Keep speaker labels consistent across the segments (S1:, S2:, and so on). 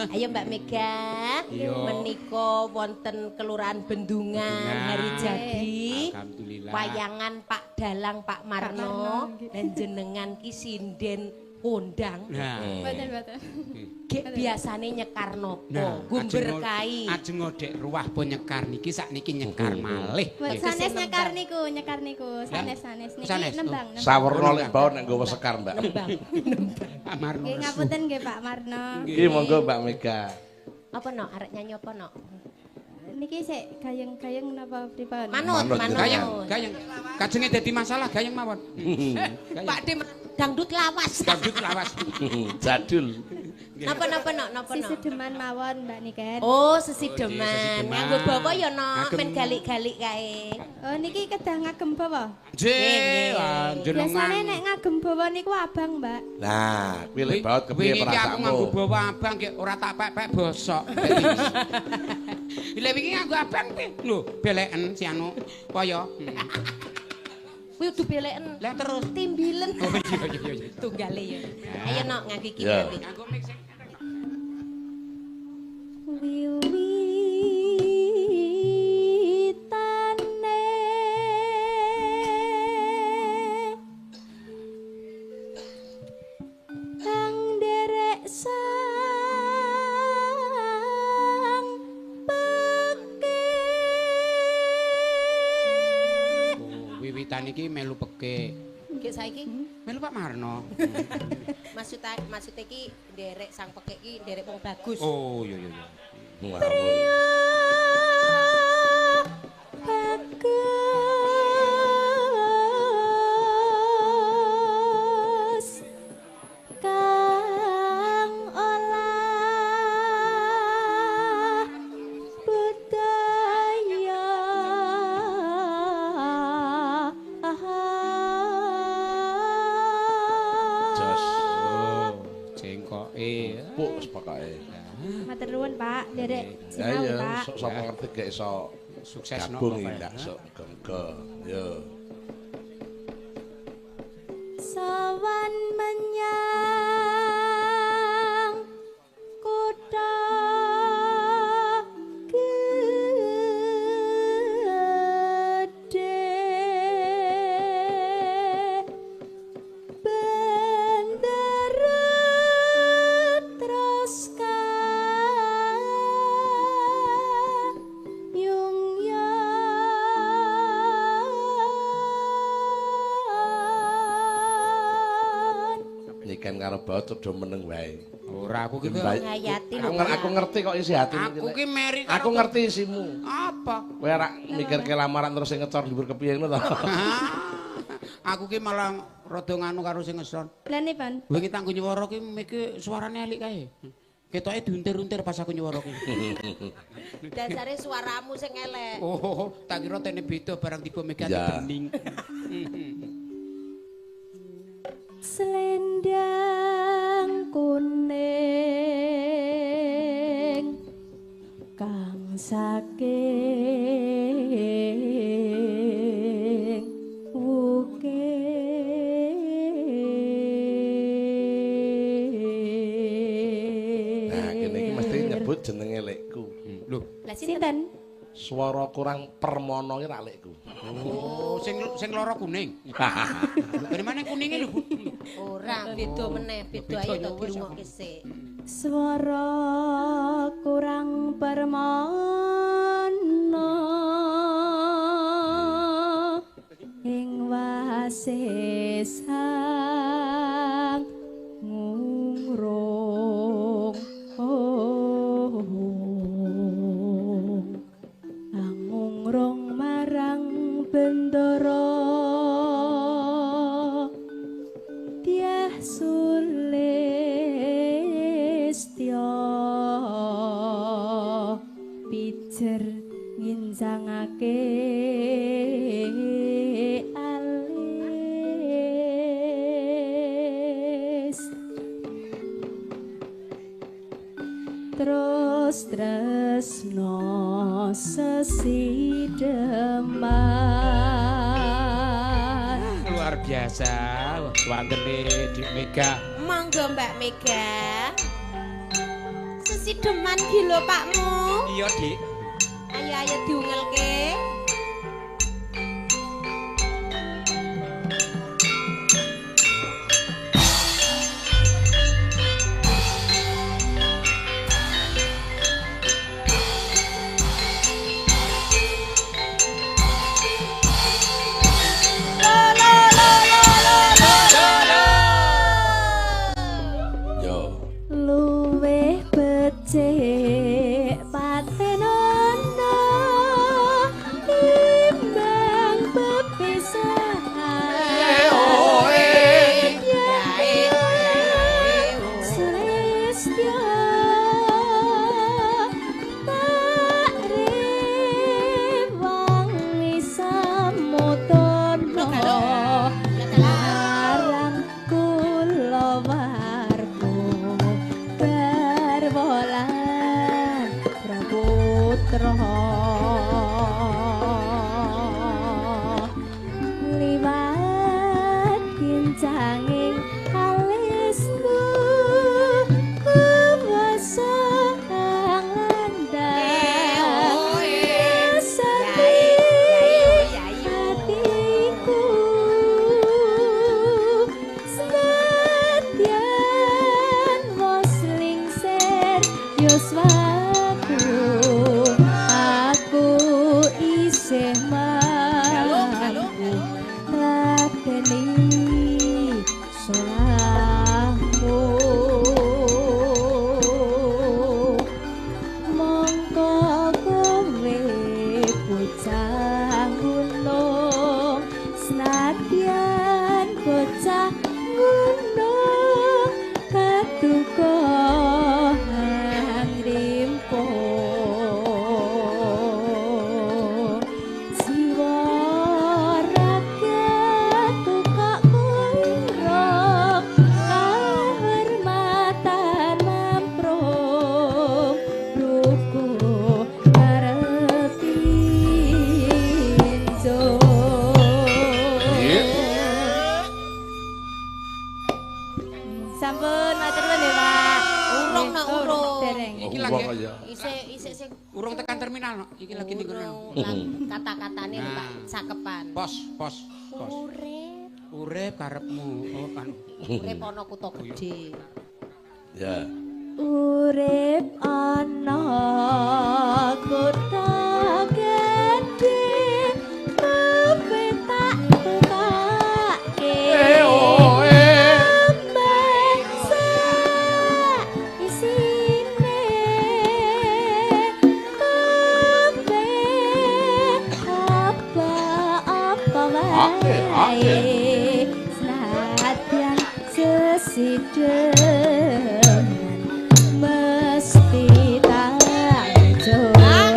S1: Ayo Mbak Mega. Menika wonten Kelurahan Bendungan hari jadi.
S2: Alhamdulillah.
S1: Wayangan Pak Dalang Pak Marno dan jenengan ki sinden kondang.
S3: Mboten.
S1: Gek biasane nyekar nopo, gumber kai.
S2: Ajeng ngodek ruah po nyekar niki sakniki nyekar malih.
S3: Sanes nyekar niku. Sanes niki nembang.
S4: Sawerna lek baon nek nggawa sekar, Mbak.
S1: Nembang.
S2: Pak Marno.
S3: Nggih ngapunten nggih Pak Marno.
S4: Nggih monggo Mbak Mega.
S1: Apa no? Arek nyanyi apa no?
S3: Niki sik gayeng-gayeng napa pripun?
S1: Manut.
S2: Gayeng. Kajenge dadi masalah gayeng mawon.
S1: Pak De dangdut lawas.
S2: Dangdut lawas.
S4: Jadul.
S1: Napa no?
S3: Sisedeman mawon Mbak Niken.
S1: Oh, sesideman.
S2: sesideman.
S1: Nganggo bawa ya no,
S2: Ngagem.
S1: men galik-galik kae.
S3: Oh niki kedah ngagem bawa.
S2: Nggih,
S3: Biasane nek ngagem bawa niku abang, Mbak.
S4: Nah, kuwi lek baut kepiye
S2: Wingi iki aku nganggo
S4: perasaanmu?
S2: bawa abang ki ora tak pek-pek bosok. Lha wingi nganggo abang kuwi. Lho, beleken si anu kaya.
S1: Kuwi kudu beleken.
S2: Lah terus
S1: Timbilen.
S2: Oh iya.
S1: Tunggale ya. Ayo no nganggo iki
S4: Ya.
S1: berarti.
S2: Nganggo mix.
S3: Wiwitane kang derek sang peke
S2: Wiwitan iki melu peke.
S1: Nggih saiki
S2: Melu Pak Marno.
S1: maksud iki nderek sang pekek iki nderek wong bagus.
S2: Oh iya.
S4: Ngawur.
S3: bagus kang olah budaya
S4: Jos.
S2: Jengkoke.
S4: Puk pokoke.
S3: matur nuwun Pak derek
S4: Ya
S3: sinau
S4: ya,
S3: Pak
S4: sok sapa ngerti gak iso
S2: Sukses no
S4: gabung
S2: pokoknya.
S4: indak sok muga-muga. Yo.
S3: sawan menyang kutha gedhe bendera troska yung
S4: Niken karo baut do meneng wae.
S2: Ora aku ki
S1: Ngayati lho.
S4: Aku ngerti kok isi hati
S2: aku ki meri
S4: Aku ngerti isimu.
S2: apa?
S4: Kowe ora mikirke lamaran terus sing ngecor dhuwur kepiye ngono to.
S2: Aku ki malah rada nganu karo sing ngeson.
S3: Lah nipun?
S2: Wingi tanggo nyuwara ki miki suarane elek kae. Ketoke diuntir-untir pas aku nyuwara ki.
S1: Dasare suaramu sing elek.
S2: Oh, tak kira tene beda barang tiba megati
S4: Ya.
S2: bening.
S3: Selendang kuning kang saking
S4: Nah, kene iki mesti nyebut jenenge lekku.
S2: Lho,
S1: Lah
S3: sinten?
S4: Swara kurang permono ki ra lekku.
S2: oh sing lara kuning. Dari mana kuninge lho?
S1: ora beda meneh, beda ayo to dirungokke sik.
S3: Swara kurang permana ing wase sang ngungrung angungrung marang bendara Dyah Sulistya pijer nginsangake alis terus tresno sesideman
S2: Luar biasa. Wantene Dik Mega.
S1: Monggo Mbak Mega.
S3: sideman ki lho Pakmu.
S2: Iya, Dik.
S1: Ayo diungelke.
S4: Yo.
S3: Luweh becik patenono timbang bepisahan. Selestya tak rewangi samutono larang kula warga berbolan praputra liwat kincanging alismu kuwasa landang sepi hatiku senadyan wis lingsir yuswaku aku isih mampu ladeni solahmu mongko kowe bocah gunung senadyan bocah gunung katuko hangrimpung jiwa rakyat tukak kurang kehormatan mamprung ruku karepinjo. Sampun matur nuwun ya, Pak.
S1: Urung nak urung.
S3: Dereng.
S2: Iki
S4: Uang
S2: lagi
S4: aja.
S1: Isik sing
S2: urung tekan terminal no. Iki lagi ning
S1: urung
S2: kono.
S1: lan kata-katane lho, Pak,
S2: Nah.
S1: cakepan.
S2: Pos.
S1: Urip,
S2: Urip karepmu. Oh kan.
S1: urip ana kutha gedhe.
S4: Ya.
S3: Urip ana kutha gedhe tapi tak tukake ambeksa isine kabeh apa wae senadyan sesideman mesti tak jodoh.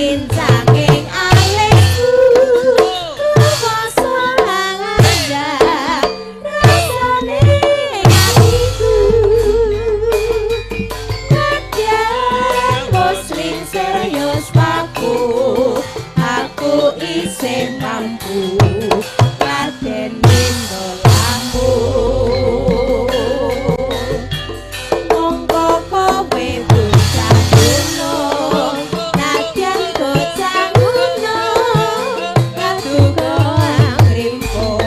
S3: Saking alisku kuwasa langandang rasane atiku kadang muslim serius paku aku isih mampu laden mindolamu mongko kowe bocah gunung nadyan bocah gunung kaduga angrimpung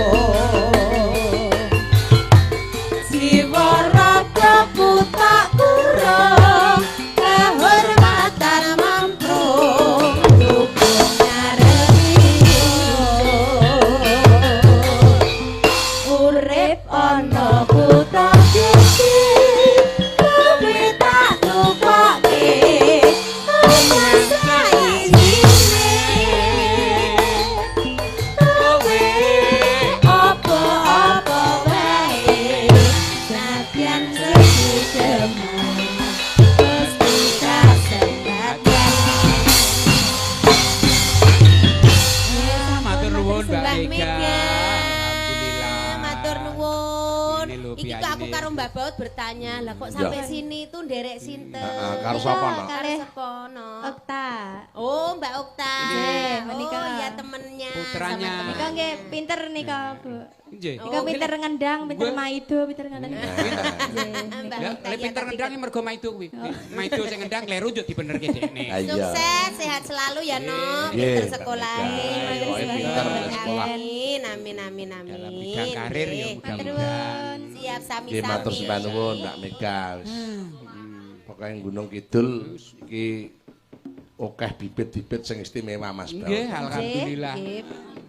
S3: jiwa ragaku tak kurang kehormatan mamprung dukung
S1: Mbak Baut bertanya, lah kok sampai sini tuh nderek sinten?
S4: Heeh, karo sapa no?
S1: Karo sepono.
S3: Okta.
S1: Oh, Mbak Okta.
S3: Nggih,
S1: Oh,
S3: menika.
S1: iya temennya.
S2: Putranya.
S1: sama
S3: Nika nggih pinter nika, Bu.
S2: Nggih.
S3: Nika pinter ngendang, pinter maido, pinter ngoten.
S1: Mbak
S2: Ya,
S1: Okta.
S2: lek
S1: ya,
S2: pinter
S1: tapi
S2: ngendang mergo maido kuwi. Maido sing ngendang kleru yo dibenerke dekne.
S4: Iya.
S1: Sukses, sehat selalu ya, No.
S4: Nggih,
S1: Pinter
S4: Mbak
S1: sekolah.
S4: Mega. Pokoknya pinter di sekolah.
S1: Amin, amin, amin, amin.
S2: Dalam bidang karir ya mudah-mudahan.
S1: Siap
S4: Nggih
S1: sami-sami.
S4: matur sembah nuwun Mbak Mega wis. Pokoke Gunung Kidul iki akeh bibit-bibit sing istimewa Mas Baut.
S2: Nggih, alhamdulillah.
S1: Nggih.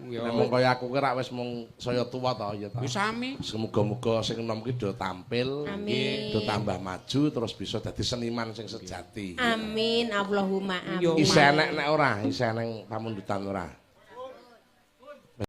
S2: Yo.
S4: Nek mung kaya aku ki rak wis mung saya tuwa to ya to.
S2: Wis sami.
S4: Semoga-moga sing enom ki do tampil,
S1: Amin.
S4: do tambah maju terus bisa dadi seniman sing sejati.
S1: Amin, Allahumma amin.
S2: Yo.
S4: Isih enek nek ora, isih nang pamundutan ora.